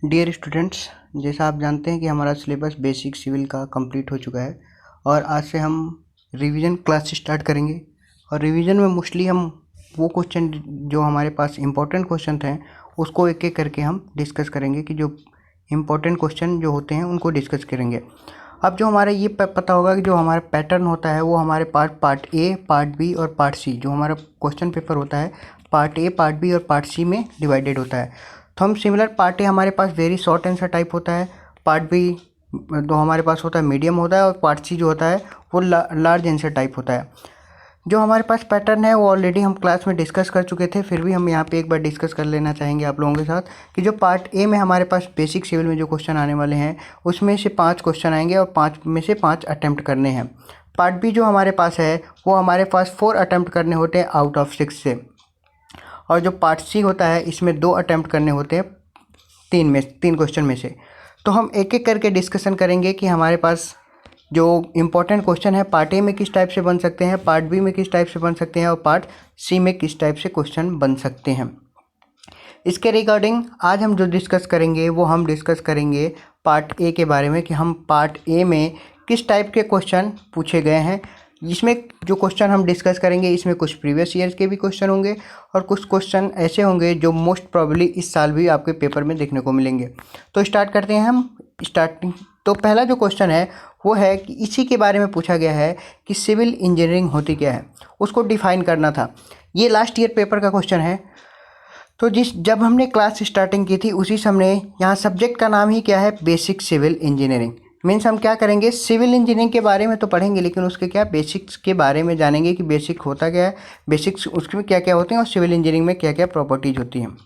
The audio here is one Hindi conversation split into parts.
डियर स्टूडेंट्स, जैसा आप जानते हैं कि हमारा सिलेबस बेसिक सिविल का कंप्लीट हो चुका है और आज से हम रिवीजन क्लास स्टार्ट करेंगे। और रिवीजन में मोस्टली हम वो क्वेश्चन जो हमारे पास इम्पोर्टेंट क्वेश्चन थे उसको एक एक करके हम डिस्कस करेंगे कि जो इम्पोर्टेंट क्वेश्चन जो होते हैं उनको डिस्कस करेंगे। अब जो हमारा ये पता होगा कि जो हमारा पैटर्न होता है वो हमारे पास पार्ट ए, पार्ट बी और पार्ट सी, जो हमारा क्वेश्चन पेपर होता है पार्ट ए, पार्ट बी और पार्ट सी में डिवाइडेड होता है। तो हम सिमिलर पार्ट ए हमारे पास वेरी शॉर्ट आंसर टाइप होता है, पार्ट बी जो हमारे पास होता है मीडियम होता है और पार्ट सी जो होता है वो लार्ज आंसर टाइप होता है। जो हमारे पास पैटर्न है वो ऑलरेडी हम क्लास में डिस्कस कर चुके थे, फिर भी हम यहाँ पे एक बार डिस्कस कर लेना चाहेंगे आप लोगों के साथ कि जो पार्ट ए में हमारे पास बेसिक सिविल में जो क्वेश्चन आने वाले हैं उसमें से 5 क्वेश्चन आएंगे और 5 में से 5 अटैम्प्ट करने हैं। पार्ट बी जो हमारे पास है वो हमारे पास 4 अटैम्प्ट करने होते हैं आउट ऑफ 6 से, और जो पार्ट सी होता है इसमें 2 अटैम्प्ट करने होते हैं 3 क्वेश्चन में से। तो हम एक एक करके डिस्कशन करेंगे कि हमारे पास जो इम्पोर्टेंट क्वेश्चन है पार्ट ए में किस टाइप से बन सकते हैं, पार्ट बी में किस टाइप से बन सकते हैं और पार्ट सी में किस टाइप से क्वेश्चन बन सकते हैं। इसके रिगार्डिंग आज हम जो डिस्कस करेंगे वो हम डिस्कस करेंगे पार्ट ए के बारे में कि हम पार्ट ए में किस टाइप के क्वेश्चन पूछे गए हैं। इसमें जो क्वेश्चन हम डिस्कस करेंगे इसमें कुछ प्रीवियस ईयर्स के भी क्वेश्चन होंगे और कुछ क्वेश्चन ऐसे होंगे जो मोस्ट प्रॉब्ली इस साल भी आपके पेपर में देखने को मिलेंगे। तो स्टार्ट करते हैं हम। स्टार्टिंग तो पहला जो क्वेश्चन है वो है कि इसी के बारे में पूछा गया है कि सिविल इंजीनियरिंग होती क्या है, उसको डिफाइन करना था। ये लास्ट ईयर पेपर का क्वेश्चन है। तो जब हमने क्लास स्टार्टिंग की थी उसी समय यहाँ सब्जेक्ट का नाम ही क्या है, बेसिक सिविल इंजीनियरिंग। मीन्स हम क्या करेंगे, सिविल इंजीनियरिंग के बारे में तो पढ़ेंगे लेकिन उसके क्या बेसिक्स के बारे में जानेंगे कि बेसिक होता क्या है, बेसिक्स उसमें क्या क्या होते हैं और सिविल इंजीनियरिंग में क्या क्या प्रॉपर्टीज होती हैं।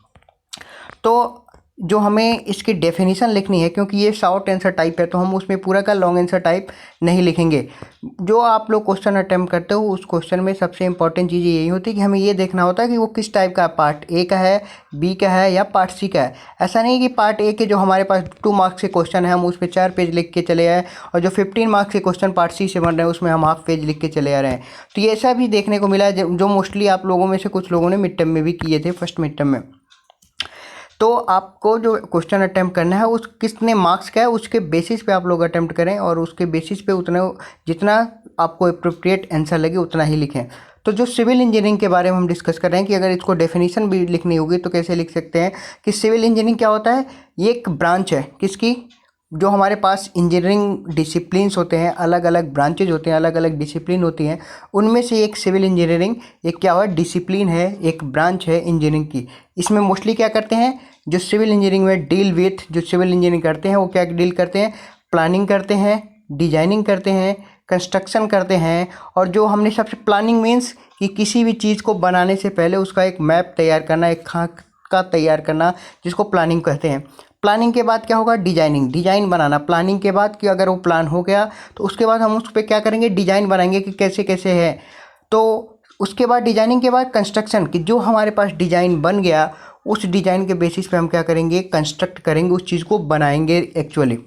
तो जो हमें इसकी डेफिनेशन लिखनी है, क्योंकि ये शॉर्ट आंसर टाइप है तो हम उसमें पूरा का लॉन्ग आंसर टाइप नहीं लिखेंगे। जो आप लोग क्वेश्चन अटेम्प्ट करते हो उस क्वेश्चन में सबसे इंपॉर्टेंट चीज़ यही होती है कि हमें ये देखना होता है कि वो किस टाइप का, पार्ट ए का है, बी का है या पार्ट सी का है। ऐसा नहीं कि पार्ट ए के जो हमारे पास 2 मार्क्स के क्वेश्चन है हम उस पर 4 पेज लिख के चले आए और जो 15 मार्क्स के क्वेश्चन पार्ट सी से बन रहे हैं उसमें हम हाफ पेज लिख के चले आ रहे हैं। तो ये ऐसा भी देखने को मिला है जो मोस्टली आप लोगों में से कुछ लोगों ने मिड टर्म में भी किए थे, फर्स्ट मिड टर्म में। तो आपको जो क्वेश्चन अटेम्प्ट करना है उस कितने मार्क्स का है उसके बेसिस पे आप लोग अटेम्प्ट करें और उसके बेसिस पे उतना जितना आपको अप्रोप्रिएट आंसर लगे उतना ही लिखें। तो जो सिविल इंजीनियरिंग के बारे में हम डिस्कस कर रहे हैं कि अगर इसको डेफिनेशन भी लिखनी होगी तो कैसे लिख सकते हैं कि सिविल इंजीनियरिंग क्या होता है। ये एक ब्रांच है किसकी, जो हमारे पास इंजीनियरिंग डिसिप्लिन्स होते हैं, अलग अलग ब्रांचेज होते हैं, अलग अलग डिसिप्लिन होती हैं, उनमें से एक सिविल इंजीनियरिंग एक क्या हुआ, डिसिप्लिन है, एक ब्रांच है इंजीनियरिंग की। इसमें मोस्टली क्या करते हैं, जो सिविल इंजीनियरिंग में डील विथ, जो सिविल इंजीनियरिंग करते हैं वो क्या डील करते हैं, प्लानिंग करते हैं, डिजाइनिंग करते हैं, कंस्ट्रक्शन करते हैं। और जो हमने सबसे प्लानिंग मीन्स कि किसी भी चीज़ को बनाने से पहले उसका एक मैप तैयार करना, एक खाका तैयार करना, जिसको प्लानिंग कहते हैं। प्लानिंग के बाद क्या होगा, डिजाइनिंग, डिजाइन बनाना। प्लानिंग के बाद कि अगर वो प्लान हो गया तो उसके बाद हम उस पर क्या करेंगे, डिजाइन बनाएंगे कि कैसे कैसे है। तो उसके बाद डिजाइनिंग के बाद कंस्ट्रक्शन, कि जो हमारे पास डिजाइन बन गया उस डिजाइन के बेसिस पे हम क्या करेंगे, कंस्ट्रक्ट करेंगे, उस चीज़ को बनाएंगे एक्चुअली।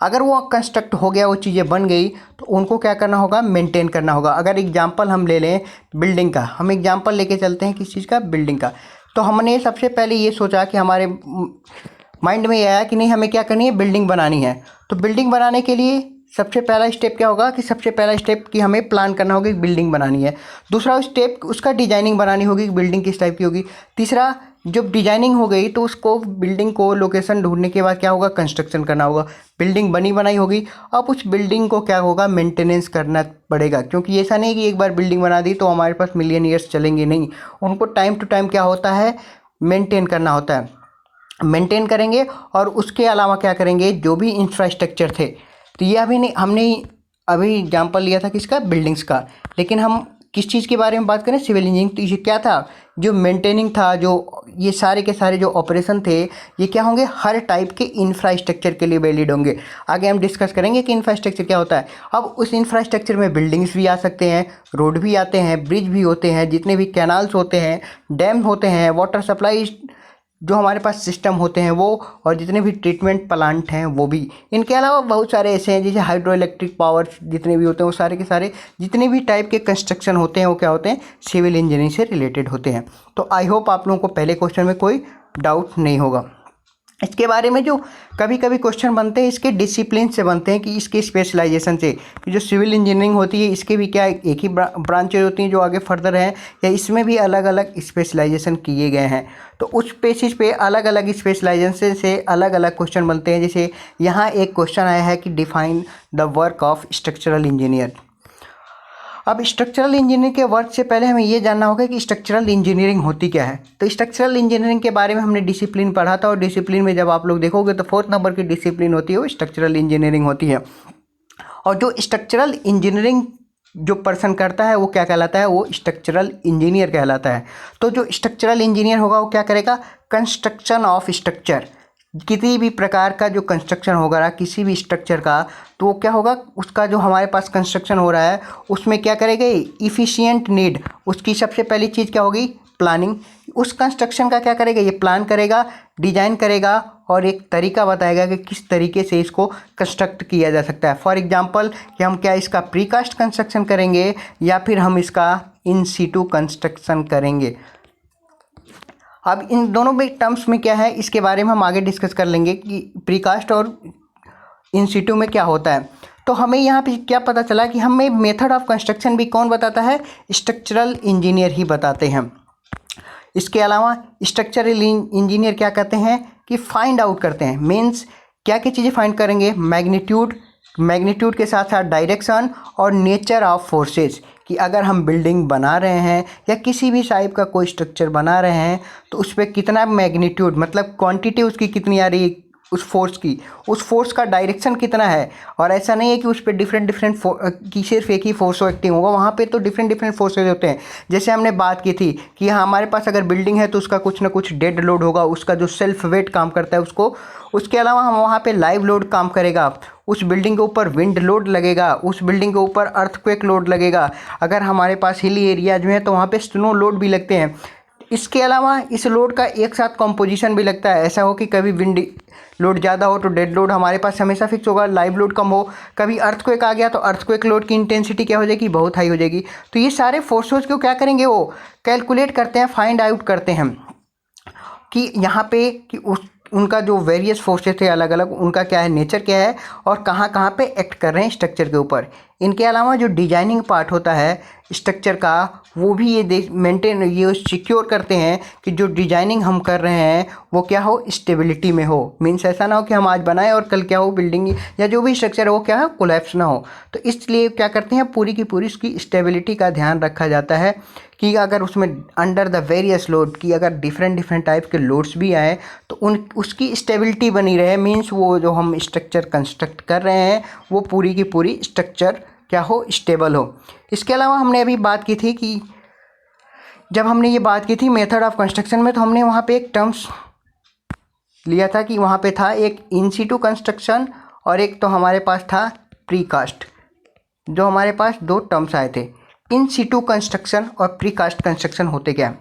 अगर वो कंस्ट्रक्ट हो गया, वो चीज़ें बन गई तो उनको क्या करना होगा, मेंटेन करना होगा। अगर एग्जांपल हम ले लें बिल्डिंग का, हम एग्जांपल लेके चलते हैं किस चीज़ का, बिल्डिंग का। तो हमने सबसे पहले ये सोचा कि हमारे माइंड में ये आया कि नहीं हमें क्या करनी है, बिल्डिंग बनानी है। तो बिल्डिंग बनाने के लिए सबसे पहला स्टेप क्या होगा कि सबसे पहला स्टेप कि हमें प्लान करना होगा कि बिल्डिंग बनानी है। दूसरा स्टेप उसका डिजाइनिंग बनानी होगी कि बिल्डिंग किस टाइप की होगी। तीसरा जब डिजाइनिंग हो गई तो उसको बिल्डिंग को लोकेशन ढूंढने के बाद क्या होगा, कंस्ट्रक्शन करना होगा। बिल्डिंग बनी बनाई होगी, अब उस बिल्डिंग को क्या होगा, मेंटेनेंस करना पड़ेगा। क्योंकि ऐसा नहीं कि एक बार बिल्डिंग बना दी तो हमारे पास मिलियन ईयर्स चलेंगे, नहीं, उनको टाइम टू टाइम क्या होता है, मेंटेन करना होता है। मेंटेन करेंगे और उसके अलावा क्या करेंगे, जो भी इंफ्रास्ट्रक्चर थे, तो ये अभी नहीं, हमने अभी एग्जांपल लिया था किसका, बिल्डिंग्स का, लेकिन हम किस चीज़ के बारे में बात करें, सिविल इंजीनियरिंग। तो ये क्या था, जो मेंटेनिंग था, जो ये सारे के सारे जो ऑपरेशन थे ये क्या होंगे, हर टाइप के इंफ्रास्ट्रक्चर के लिए वैलिड होंगे। आगे हम डिस्कस करेंगे कि इंफ्रास्ट्रक्चर क्या होता है। अब उस इंफ्रास्ट्रक्चर में बिल्डिंग्स भी आ सकते हैं, रोड भी आते हैं, ब्रिज भी होते हैं, जितने भी कैनाल्स होते हैं, डैम होते हैं, वाटर सप्लाई जो हमारे पास सिस्टम होते हैं वो, और जितने भी ट्रीटमेंट प्लांट हैं वो भी। इनके अलावा बहुत सारे ऐसे हैं जैसे हाइड्रो इलेक्ट्रिक पावर जितने भी होते हैं वो सारे के सारे जितने भी टाइप के कंस्ट्रक्शन होते हैं वो क्या होते हैं, सिविल इंजीनियरिंग से रिलेटेड होते हैं। तो आई होप आप लोगों को पहले क्वेश्चन में कोई डाउट नहीं होगा। इसके बारे में जो कभी कभी क्वेश्चन बनते हैं इसके डिसिप्लिन से बनते हैं, कि इसके स्पेशलाइजेशन से, कि जो सिविल इंजीनियरिंग होती है इसके भी क्या एक ही ब्रांचेज होती हैं जो आगे फर्दर हैं, या इसमें भी अलग अलग स्पेशलाइजेशन किए गए हैं। तो उस बेसिस पे अलग अलग स्पेशलाइजेशन से अलग अलग क्वेश्चन बनते हैं। जैसे यहाँ एक क्वेश्चन आया है कि define the work of structural engineer. अब स्ट्रक्चरल इंजीनियरिंग के वर्क से पहले हमें ये जानना होगा कि स्ट्रक्चरल इंजीनियरिंग होती क्या है। तो स्ट्रक्चरल इंजीनियरिंग के बारे में हमने डिसिप्लिन पढ़ा था, और डिसिप्लिन में जब आप लोग देखोगे तो 4th नंबर की डिसिप्लिन होती है वो स्ट्रक्चरल इंजीनियरिंग होती है। और जो स्ट्रक्चरल इंजीनियरिंग जो पर्सन करता है वो क्या कहलाता है, वो स्ट्रक्चरल इंजीनियर कहलाता है। तो जो स्ट्रक्चरल इंजीनियर होगा वो क्या करेगा, कंस्ट्रक्शन ऑफ स्ट्रक्चर, किसी भी प्रकार का जो कंस्ट्रक्शन होगा किसी भी स्ट्रक्चर का, तो वो क्या होगा, उसका जो हमारे पास कंस्ट्रक्शन हो रहा है उसमें क्या करेगा, इफ़िशिएंट नीड, उसकी सबसे पहली चीज़ क्या होगी, प्लानिंग। उस कंस्ट्रक्शन का क्या करेगा, ये प्लान करेगा, डिजाइन करेगा, और एक तरीका बताएगा कि किस तरीके से इसको कंस्ट्रक्ट किया जा सकता है। फॉर एग्जांपल कि हम क्या इसका प्रीकास्ट कंस्ट्रक्शन करेंगे या फिर हम इसका इन सीटू कंस्ट्रक्शन करेंगे। अब इन दोनों में टर्म्स में क्या है इसके बारे में हम आगे डिस्कस कर लेंगे कि प्रीकास्ट और इन सीटू में क्या होता है। तो हमें यहाँ पे क्या पता चला कि हमें मेथड ऑफ कंस्ट्रक्शन भी कौन बताता है, स्ट्रक्चरल इंजीनियर ही बताते हैं। इसके अलावा स्ट्रक्चरल इंजीनियर क्या कहते हैं कि फाइंड आउट करते हैं, मीन्स क्या क्या चीज़ें फाइंड करेंगे, मैग्नीट्यूड के साथ साथ डायरेक्शन और नेचर ऑफ फोर्सेस, कि अगर हम बिल्डिंग बना रहे हैं या किसी भी टाइप का कोई स्ट्रक्चर बना रहे हैं तो उस पर कितना मैग्नीट्यूड, मतलब क्वांटिटी उसकी कितनी आ रही है, उस फोर्स का डायरेक्शन कितना है। और ऐसा नहीं है कि उस पर डिफरेंट की सिर्फ एक ही फोर्स एक्टिंग होगा, वहाँ पे तो डिफरेंट फोर्सेज होते हैं। जैसे हमने बात की थी कि हमारे पास अगर बिल्डिंग है तो उसका कुछ ना कुछ डेड लोड होगा, उसका जो सेल्फ वेट काम करता है उसको, उसके अलावा हम वहाँ पे लाइव लोड काम करेगा, उस बिल्डिंग के ऊपर विंड लोड लगेगा, उस बिल्डिंग के ऊपर अर्थक्वेक लोड लगेगा, अगर हमारे पास हिली एरियाज में है तो वहाँ पे स्नो लोड भी लगते हैं। इसके अलावा इस लोड का एक साथ कंपोजिशन भी लगता है, ऐसा हो कि कभी विंड लोड ज़्यादा हो तो डेड लोड हमारे पास हमेशा फिक्स होगा, लाइव लोड कम हो, कभी अर्थक्वेक आ गया तो अर्थक्वेक लोड की इंटेंसिटी क्या हो जाएगी, बहुत हाई हो जाएगी। तो ये सारे फोर्सेस को क्या करेंगे, वो कैलकुलेट करते हैं, फाइंड आउट करते हैं कि यहाँ पे कि उनका जो वेरियस फोर्सेस थे अलग अलग, उनका क्या है, नेचर क्या है, और कहाँ कहाँ पे एक्ट कर रहे हैं स्ट्रक्चर के ऊपर। इनके अलावा जो डिजाइनिंग पार्ट होता है स्ट्रक्चर का, वो भी ये मेंटेन, ये सिक्योर करते हैं कि जो डिजाइनिंग हम कर रहे हैं वो क्या हो, स्टेबिलिटी में हो। मीन्स ऐसा ना हो कि हम आज बनाए और कल क्या हो, बिल्डिंग या जो भी स्ट्रक्चर है वो क्या है, कोलैप्स ना हो। तो इसलिए क्या करते हैं, पूरी की पूरी उसकी स्टेबिलिटी का ध्यान रखा जाता है कि अगर उसमें अंडर द वेरियस लोड की अगर डिफरेंट टाइप के लोड्स भी आए तो उसकी स्टेबिलिटी बनी रहे। मीन्स वो जो हम स्ट्रक्चर कंस्ट्रक्ट कर रहे हैं वो पूरी की पूरी स्ट्रक्चर क्या हो, स्टेबल हो। इसके अलावा हमने अभी बात की थी कि जब हमने ये बात की थी मेथड ऑफ कंस्ट्रक्शन में, तो हमने वहाँ पे एक टर्म्स लिया था कि वहाँ पे था एक इन सीटू कंस्ट्रक्शन और एक तो हमारे पास था प्रीकास्ट। जो हमारे पास दो टर्म्स आए थे, इन सीटू कंस्ट्रक्शन और प्रीकास्ट कंस्ट्रक्शन होते क्या।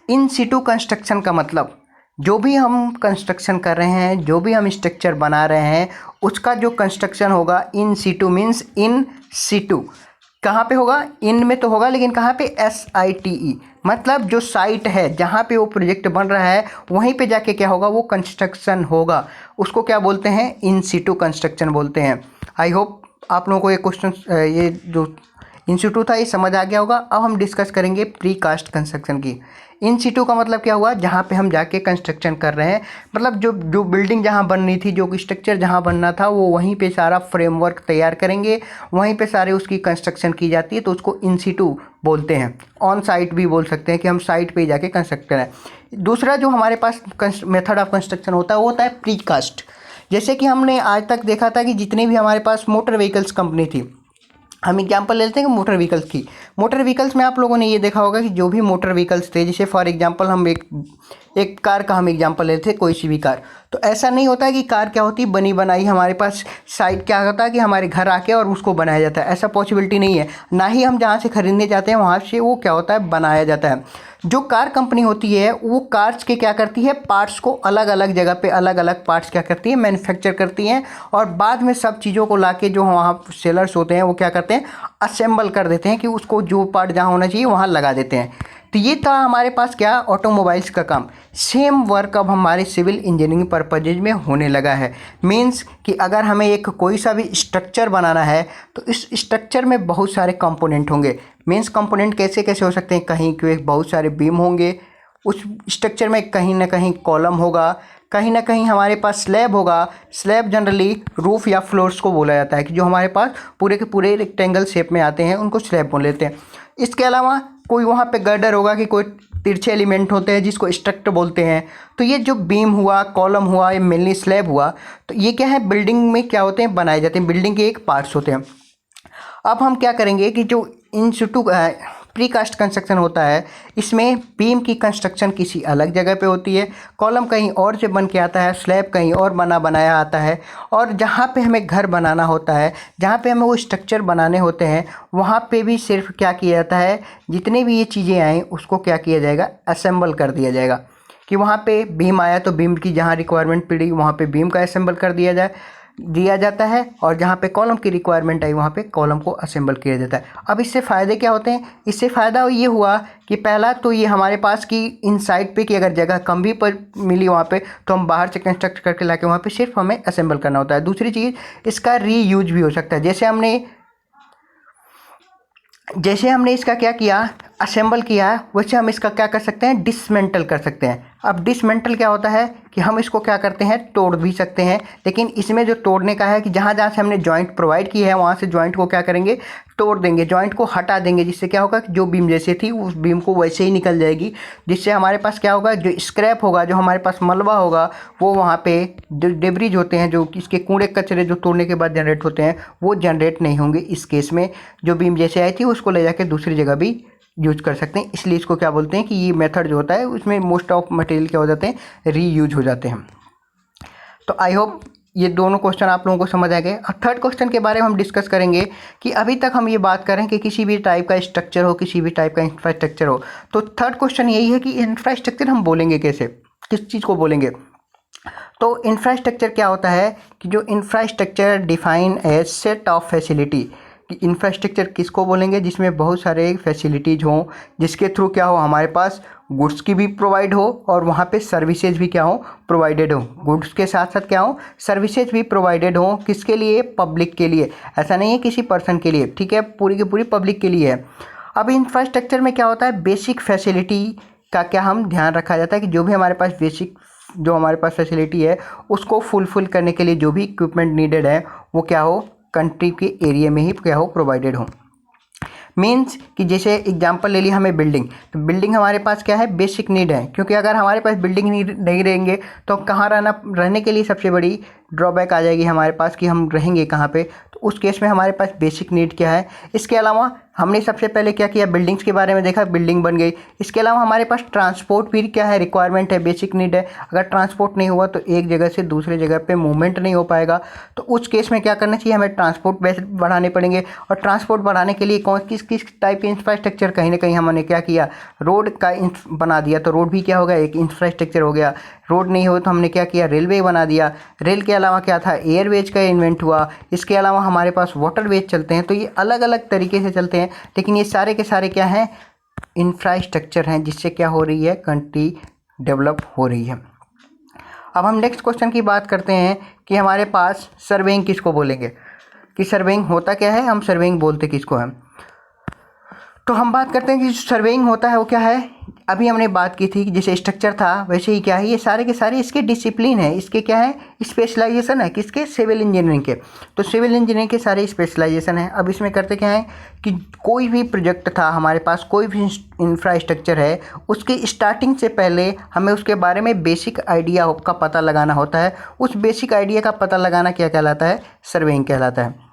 इन सीटू कंस्ट्रक्शन का मतलब जो भी हम कंस्ट्रक्शन कर रहे हैं, जो भी हम स्ट्रक्चर बना रहे हैं, उसका जो कंस्ट्रक्शन होगा in situ, means in situ कहाँ पे होगा, इन में तो होगा लेकिन कहाँ पे, SITE, मतलब जो साइट है जहाँ पे वो प्रोजेक्ट बन रहा है वहीं पे जाके क्या होगा, वो कंस्ट्रक्शन होगा, उसको क्या बोलते हैं, इन सीटू कंस्ट्रक्शन बोलते हैं। आई होप आप लोगों को ये क्वेश्चन, ये जो इन सीटू था ये समझ आ गया होगा। अब हम डिस्कस करेंगे प्रीकास्ट कंस्ट्रक्शन की। इन सीटू का मतलब क्या हुआ, जहाँ पे हम जाके कंस्ट्रक्शन कर रहे हैं, मतलब जो बिल्डिंग जहाँ बन रही थी, जो स्ट्रक्चर जहाँ बनना था वो वहीं पे सारा फ्रेमवर्क तैयार करेंगे, वहीं पे सारे उसकी कंस्ट्रक्शन की जाती है, तो उसको इन सीटू बोलते हैं। ऑन साइट भी बोल सकते हैं कि हम साइट पे जाके कंस्ट्रक्ट करें। दूसरा जो हमारे पास मेथड ऑफ कंस्ट्रक्शन होता है वो होता है प्रीकास्ट। जैसे कि हमने आज तक देखा था कि जितने भी हमारे पास मोटर व्हीकल्स कंपनी थी, हम एग्जांपल लेते हैं कि मोटर व्हीकल्स की। मोटर व्हीकल्स में आप लोगों ने ये देखा होगा कि जो भी मोटर व्हीकल्स थे, जैसे फॉर एग्जांपल हम एक कार का हम एग्जांपल लेते हैं, कोई सी भी कार। तो ऐसा नहीं होता है कि कार क्या होती है, बनी बनाई हमारे पास साइट क्या होता है कि हमारे घर आके और उसको बनाया जाता है, ऐसा पॉसिबिलिटी नहीं है। ना ही हम जहाँ से खरीदने जाते हैं वहाँ से वो क्या होता है, बनाया जाता है। जो कार कंपनी होती है वो कार्स के क्या करती है, पार्ट्स को अलग अलग जगह पे अलग अलग पार्ट्स क्या करती है, मैन्युफैक्चर करती हैं, और बाद में सब चीज़ों को लाके जो वहाँ सेलर्स होते हैं वो क्या करते हैं, असेंबल कर देते हैं कि उसको जो पार्ट जहाँ होना चाहिए वहाँ लगा देते हैं। तो ये था हमारे पास क्या, ऑटोमोबाइल्स का काम। सेम वर्क अब हमारे सिविल इंजीनियरिंग पर्पजेज में होने लगा है। मीन्स कि अगर हमें एक कोई सा भी स्ट्रक्चर बनाना है तो इस स्ट्रक्चर में बहुत सारे कंपोनेंट होंगे। मीन्स कंपोनेंट कैसे कैसे हो सकते हैं, कहीं के बहुत सारे बीम होंगे उस स्ट्रक्चर में, कहीं ना कहीं कॉलम होगा, कहीं ना कहीं हमारे पास स्लैब होगा। स्लैब जनरली रूफ या फ्लोर्स को बोला जाता है कि जो हमारे पास पूरे के पूरे रेक्टेंगल शेप में आते हैं उनको स्लैब बोल लेते हैं। इसके अलावा कोई वहाँ पे गर्डर होगा कि कोई तिरछे एलिमेंट होते हैं जिसको स्ट्रक्ट बोलते हैं। तो ये जो बीम हुआ, कॉलम हुआ, ये मेनली स्लैब हुआ, तो ये क्या है, बिल्डिंग में क्या होते हैं, बनाए जाते हैं, बिल्डिंग के एक पार्ट्स होते हैं। अब हम क्या करेंगे कि जो इन सिटू प्री कास्ट कंस्ट्रक्शन होता है, इसमें बीम की कंस्ट्रक्शन किसी अलग जगह पे होती है, कॉलम कहीं और से बन के आता है, स्लैब कहीं और बनाया आता है। और जहाँ पे हमें घर बनाना होता है, जहाँ पे हमें वो स्ट्रक्चर बनाने होते हैं, वहाँ पे भी सिर्फ क्या किया जाता है, जितने भी ये चीज़ें आएँ उसको क्या किया जाएगा, असेंबल कर दिया जाएगा। कि वहाँ पे बीम आया तो बीम की जहाँ रिक्वायरमेंट पड़ी वहाँ पे बीम का असेंबल कर दिया जाता है, और जहाँ पे कॉलम की रिक्वायरमेंट आई वहाँ पे कॉलम को असेंबल किया जाता है। अब इससे फ़ायदे क्या होते हैं, इससे फ़ायदा ये हुआ कि पहला तो ये हमारे पास की इन साइड पे कि अगर जगह कम भी पर मिली वहाँ पे तो हम बाहर से कंस्ट्रक्ट करके लाके वहाँ पे सिर्फ हमें असेंबल करना होता है। दूसरी चीज़, इसका रीयूज भी हो सकता है। जैसे हमने इसका क्या किया, असेंबल किया, वैसे हम इसका क्या कर सकते हैं, डिसमेंटल कर सकते हैं। अब डिसमेंटल क्या होता है कि हम इसको क्या करते हैं, तोड़ भी सकते हैं। लेकिन इसमें जो तोड़ने का है कि जहाँ जहाँ से हमने जॉइंट प्रोवाइड की है वहाँ से जॉइंट को क्या करेंगे, तोड़ देंगे, जॉइंट को हटा देंगे, जिससे क्या होगा कि जो बीम जैसे थी उस बीम को वैसे ही निकल जाएगी। जिससे हमारे पास क्या होगा, जो स्क्रैप होगा, जो हमारे पास मलबा होगा, वो वहाँ पे जो डेब्रिज होते हैं, जो इसके कूड़े कचरे जो तोड़ने के बाद जनरेट होते हैं, वो जनरेट नहीं होंगे। इस केस में जो बीम जैसे आई थी उसको ले जाके दूसरी जगह भी यूज कर सकते हैं। इसलिए इसको क्या बोलते हैं कि ये मेथड जो होता है उसमें मोस्ट ऑफ मटेरियल क्या हो जाते हैं, रीयूज हो जाते हैं। तो आई होप ये दोनों क्वेश्चन आप लोगों को समझ आ गए। और थर्ड क्वेश्चन के बारे में हम डिस्कस करेंगे कि अभी तक हम ये बात करें कि किसी भी टाइप का स्ट्रक्चर हो, किसी भी टाइप का इंफ्रास्ट्रक्चर हो, तो थर्ड क्वेश्चन यही है कि इंफ्रास्ट्रक्चर हम बोलेंगे कैसे, किस चीज़ को बोलेंगे। तो इंफ्रास्ट्रक्चर क्या होता है कि जो infrastructure define as set of facility, कि इंफ्रास्ट्रक्चर किसको बोलेंगे जिसमें बहुत सारे फैसिलिटीज़ हों, जिसके थ्रू क्या हो, हमारे पास गुड्स की भी प्रोवाइड हो और वहाँ पे सर्विसेज भी क्या हो, प्रोवाइडेड हो। गुड्स के साथ साथ क्या हो, सर्विसेज भी प्रोवाइडेड हो। किसके लिए, पब्लिक के लिए। ऐसा नहीं है किसी पर्सन के लिए, ठीक है, पूरी की पूरी पब्लिक के लिए है। अब इंफ्रास्ट्रक्चर में क्या होता है, बेसिक फैसिलिटी का क्या हम ध्यान रखा जाता है कि जो भी हमारे पास बेसिक जो हमारे पास फैसिलिटी है उसको फुलफिल करने के लिए जो भी इक्विपमेंट नीडेड है वो क्या हो, कंट्री के एरिया में ही क्या हो, प्रोवाइडेड हो। मीन्स कि जैसे एग्जांपल ले लिया हमें बिल्डिंग, तो बिल्डिंग हमारे पास क्या है, बेसिक नीड है। क्योंकि अगर हमारे पास बिल्डिंग नहीं रहेंगे तो कहाँ रहने के लिए सबसे बड़ी ड्रॉबैक आ जाएगी हमारे पास कि हम रहेंगे कहाँ पे। तो उस केस में हमारे पास बेसिक नीड क्या है। इसके अलावा हमने सबसे पहले क्या किया, बिल्डिंग्स के बारे में देखा, बिल्डिंग बन गई। इसके अलावा हमारे पास ट्रांसपोर्ट भी क्या है, रिक्वायरमेंट है, बेसिक नीड है। अगर ट्रांसपोर्ट नहीं हुआ तो एक जगह से दूसरे जगह पे मूवमेंट नहीं हो पाएगा। तो उस केस में क्या करना चाहिए, हमें ट्रांसपोर्ट बढ़ाने पड़ेंगे। और ट्रांसपोर्ट बढ़ाने के लिए किस टाइप के इंफ्रास्ट्रक्चर, कहीं ना कहीं हमने क्या किया, रोड का बना दिया। तो रोड भी क्या हो गया, एक इंफ्रास्ट्रक्चर हो गया। रोड नहीं हो तो हमने क्या किया, रेलवे बना दिया। रेल के अलावा क्या था, एयरवेज का इन्वेंट हुआ। इसके अलावा हमारे पास वाटरवेज चलते हैं। तो ये अलग अलग तरीके से चलते हैं, लेकिन ये सारे के सारे क्या हैं, इंफ्रास्ट्रक्चर हैं, जिससे क्या हो रही है, कंट्री डेवलप हो रही है। अब हम नेक्स्ट क्वेश्चन की बात करते हैं कि हमारे पास सर्वेइंग किसको बोलेंगे, कि सर्वेइंग होता क्या है, हम सर्वेइंग बोलते किसको हैं। तो हम बात करते हैं कि सर्वेइंग होता है वो क्या है। अभी हमने बात की थी कि जैसे स्ट्रक्चर था वैसे ही क्या है, ये सारे के सारे इसके डिसिप्लिन है, इसके क्या है, स्पेशलाइजेशन है, किसके, सिविल इंजीनियरिंग के। तो सिविल इंजीनियरिंग के सारे स्पेशलाइजेशन है। अब इसमें करते क्या है कि कोई भी प्रोजेक्ट था हमारे पास, कोई भी इंफ्रास्ट्रक्चर है, उसकी स्टार्टिंग से पहले हमें उसके बारे में बेसिक आइडिया का पता लगाना होता है। उस बेसिक आइडिया का पता लगाना क्या कहलाता है, सर्वेइंग कहलाता है।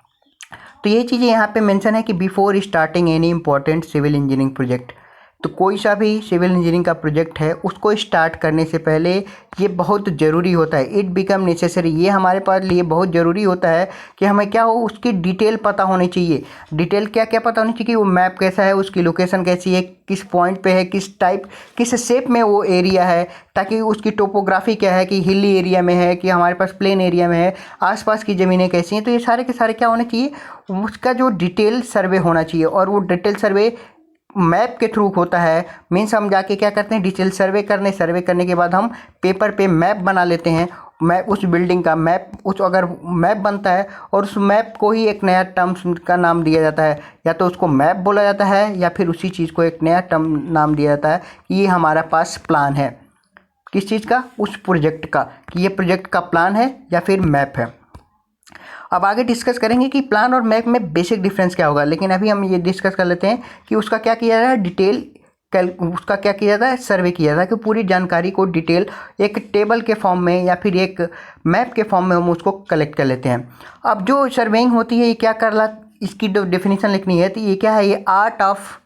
तो ये चीज़ें यहाँ पे मेंशन है कि before starting any important civil engineering project, तो कोई सा भी सिविल इंजीनियरिंग का प्रोजेक्ट है उसको स्टार्ट करने से पहले ये बहुत ज़रूरी होता है, इट बिकम नेसेसरी, ये हमारे पास लिए बहुत ज़रूरी होता है कि हमें क्या हो, उसकी डिटेल पता होनी चाहिए। डिटेल क्या क्या पता होनी चाहिए कि वो मैप कैसा है, उसकी लोकेशन कैसी है, किस पॉइंट पे है, किस शेप में वो एरिया है, ताकि उसकी टोपोग्राफी क्या है, कि हिली एरिया में है कि हमारे पास प्लेन एरिया में है, आसपास की ज़मीनें कैसी हैं। तो ये सारे के सारे क्या होने चाहिए, उसका जो डिटेल सर्वे होना चाहिए। और वो डिटेल सर्वे मैप के थ्रू होता है। मीन्स हम जाके क्या करते हैं, डिटेल सर्वे करने के बाद हम पेपर पे मैप बना लेते हैं। मैप उस बिल्डिंग का मैप, उस अगर मैप बनता है और उस मैप को ही एक नया टर्म्स का नाम दिया जाता है, या तो उसको मैप बोला जाता है या फिर उसी चीज़ को एक नया टर्म नाम दिया जाता है कि ये हमारा पास प्लान है। किस चीज़ का? उस प्रोजेक्ट का, कि ये प्रोजेक्ट का प्लान है या फिर मैप है। अब आगे डिस्कस करेंगे कि प्लान और मैप में बेसिक डिफरेंस क्या होगा, लेकिन अभी हम ये डिस्कस कर लेते हैं कि उसका क्या किया जाता है, डिटेल उसका क्या किया जाता है, सर्वे किया जाता है कि पूरी जानकारी को डिटेल एक टेबल के फॉर्म में या फिर एक मैप के फॉर्म में हम उसको कलेक्ट कर लेते हैं। अब जो सर्वेइंग होती है ये क्या कर ला, इसकी जो डेफिनेशन लिखनी है तो ये क्या है, ये आर्ट ऑफ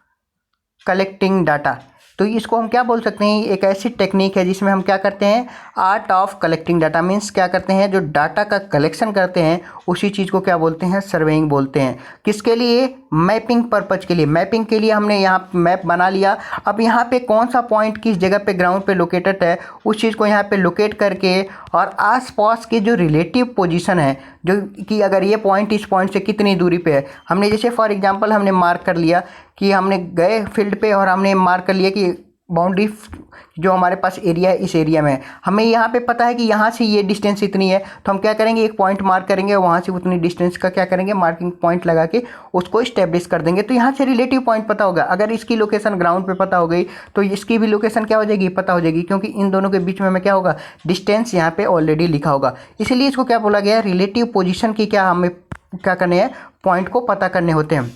कलेक्टिंग डाटा। तो इसको हम क्या बोल सकते हैं, एक ऐसी टेक्निक है जिसमें हम क्या करते हैं, art of collecting data. Means क्या करते हैं, जो डाटा का कलेक्शन करते हैं उसी चीज़ को क्या बोलते हैं, सर्वेइंग बोलते हैं। किसके लिए? मैपिंग पर्पज के लिए। मैपिंग के लिए हमने यहाँ मैप बना लिया। अब यहाँ पे कौन सा पॉइंट किस जगह पे ग्राउंड पे लोकेटेड है उस चीज़ को यहाँ पे लोकेट करके, और आसपास के जो रिलेटिव पोजीशन है, जो कि अगर ये पॉइंट इस पॉइंट से कितनी दूरी पे है, हमने जैसे फॉर एग्जांपल हमने मार्क कर लिया कि हमने गए फील्ड पे और हमने मार्क कर लिया कि बाउंड्री जो हमारे पास एरिया है इस एरिया में है, हमें यहाँ पे पता है कि यहाँ से ये डिस्टेंस इतनी है, तो हम क्या करेंगे, एक पॉइंट मार्क करेंगे और वहाँ से उतनी डिस्टेंस का क्या करेंगे, मार्किंग पॉइंट लगा के उसको इस्टेब्लिश कर देंगे। तो यहाँ से रिलेटिव पॉइंट पता होगा। अगर इसकी लोकेशन ग्राउंड पे पता हो गई तो इसकी भी लोकेशन क्या हो जाएगी, पता हो जाएगी, क्योंकि इन दोनों के बीच में हमें क्या होगा, डिस्टेंस यहाँ पे ऑलरेडी लिखा होगा। इसीलिए इसको क्या बोला गया, रिलेटिव पोजिशन की क्या हमें क्या करने हैं, पॉइंट को पता करने होते हैं।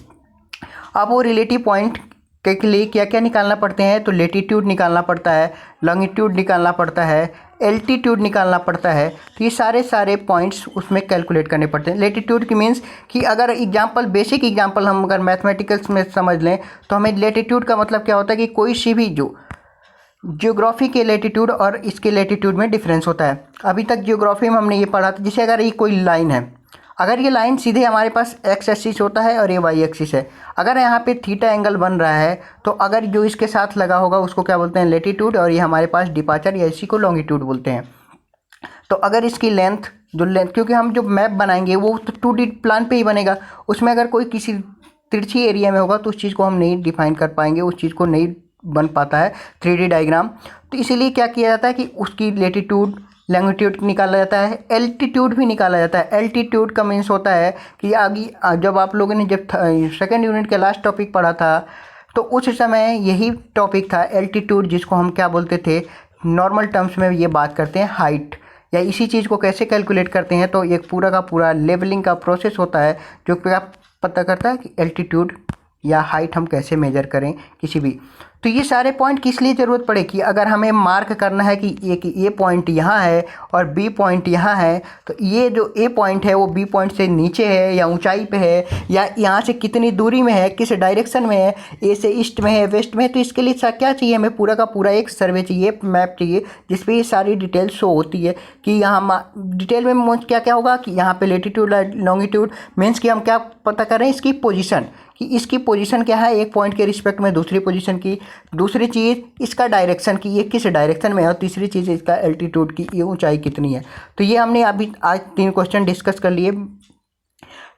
अब वो रिलेटिव पॉइंट के लिए क्या क्या निकालना पड़ते हैं, तो लेटीट्यूड निकालना पड़ता है, लॉन्गिट्यूड निकालना पड़ता है, एल्टीट्यूड निकालना पड़ता है। तो ये सारे पॉइंट्स उसमें कैलकुलेट करने पड़ते हैं। लेटीट्यूड की मीन्स कि अगर एग्जांपल, बेसिक एग्जांपल हम अगर मैथमेटिकल्स में समझ लें तो हमें लेटीट्यूड का मतलब क्या होता है कि कोई सी भी जो जियोग्राफी के लेटीट्यूड और इसके लेटीट्यूड में डिफरेंस होता है। अभी तक जियोग्राफी में हमने ये पढ़ा था, जैसे अगर ये कोई लाइन है, अगर ये लाइन सीधे हमारे पास एक्स एक्सिस होता है और ये वाई एक्सिस है, अगर यहाँ पे थीटा एंगल बन रहा है तो अगर जो इसके साथ लगा होगा उसको क्या बोलते हैं, लेटीट्यूड, और ये हमारे पास डिपार्चर या इसी को लॉन्गिट्यूड बोलते हैं। तो अगर इसकी लेंथ क्योंकि हम जो मैप बनाएंगे वो तो 2D प्लान पे ही बनेगा, उसमें अगर कोई किसी तिरछी एरिया में होगा तो उस चीज़ को हम नहीं डिफाइन कर पाएंगे, उस चीज़ को नहीं बन पाता है 3D डायग्राम। तो इसीलिए क्या किया जाता है कि उसकी लेटीट्यूड लॉन्गिट्यूड निकाला जाता है, एल्टीट्यूड भी निकाला जाता है। एल्टीट्यूड का मीन्स होता है कि आगे जब आप लोगों ने जब सेकेंड यूनिट का लास्ट टॉपिक पढ़ा था तो उस समय यही टॉपिक था एल्टीट्यूड, जिसको हम क्या बोलते थे, नॉर्मल टर्म्स में ये बात करते हैं हाइट, या इसी चीज़ को कैसे कैलकुलेट करते हैं, तो एक पूरा का पूरा लेवलिंग का प्रोसेस होता है जो क्या पता करता है कि एल्टीट्यूड या हाइट हम कैसे मेजर करें किसी भी। तो ये सारे पॉइंट किस लिए ज़रूरत पड़े कि अगर हमें मार्क करना है कि ये पॉइंट यहाँ है और बी पॉइंट यहाँ है, तो ये जो ए पॉइंट है वो बी पॉइंट से नीचे है या ऊंचाई पे है, या यहाँ से कितनी दूरी में है, किस डायरेक्शन में है, ए से ईस्ट में है, वेस्ट में है। तो इसके लिए क्या चाहिए, हमें पूरा का पूरा एक सर्वे चाहिए, मैप चाहिए, जिसपे ये सारी डिटेल शो होती है कि यहाँ डिटेल में क्या क्या होगा कि यहाँ पे लेटीट्यूड लॉन्गिट्यूड मीन्स कि हम क्या पता करें, इसकी पोजीशन, कि इसकी पोजीशन क्या है एक पॉइंट के रिस्पेक्ट में दूसरी पोजीशन की, दूसरी चीज़ इसका डायरेक्शन की, ये किस डायरेक्शन में है, और तीसरी चीज़ इसका एल्टीट्यूड की, ये ऊंचाई कितनी है। तो ये हमने अभी आज 3 क्वेश्चन डिस्कस कर लिए।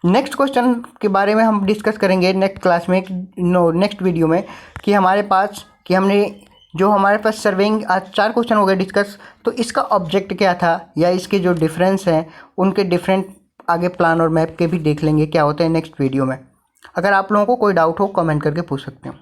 नेक्स्ट क्वेश्चन के बारे में हम डिस्कस करेंगे नेक्स्ट क्लास में, नेक्स्ट वीडियो में, कि हमारे पास कि हमने जो हमारे पास सर्वेइंग आज 4 क्वेश्चन हो गए डिस्कस, तो इसका ऑब्जेक्ट क्या था या इसके जो डिफरेंस हैं उनके डिफरेंट आगे प्लान और मैप के भी देख लेंगे क्या होते हैं नेक्स्ट वीडियो में। अगर आप लोगों को कोई डाउट हो कमेंट करके पूछ सकते हो।